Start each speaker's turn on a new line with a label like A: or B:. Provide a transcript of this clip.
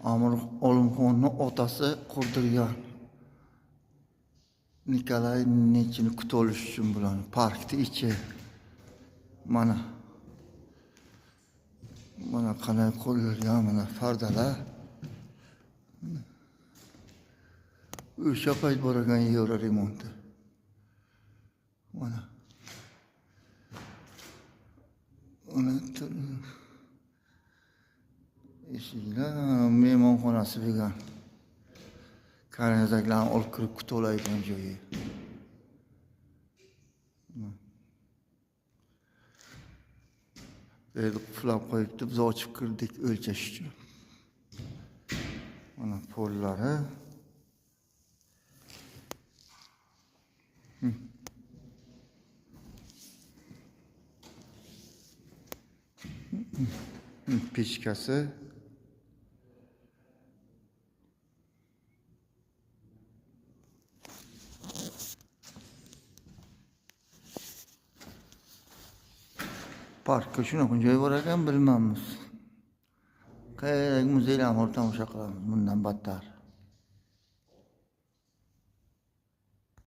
A: Amir Olimxonning otasi qurdirgan. Nikolay Nechini kutib olish uchun bularni parkda ichi. Mana qanday qo'yilgan mana fardalar. O'sha payt bo'lgan Yevro remonti. Mana. Eshiklar mehmonxonasi degan. Qarindoshlarni olib kirib kutib oladigan joyi. Qulab qo'yibdi, biz ochib kirdik o'lchash uchun. Mana pollari. Pechkasi. Parkka shunaqa joy bor ekan, bilmaymiz. Qayerga muzeylarni tomosha qilamiz bundan battar.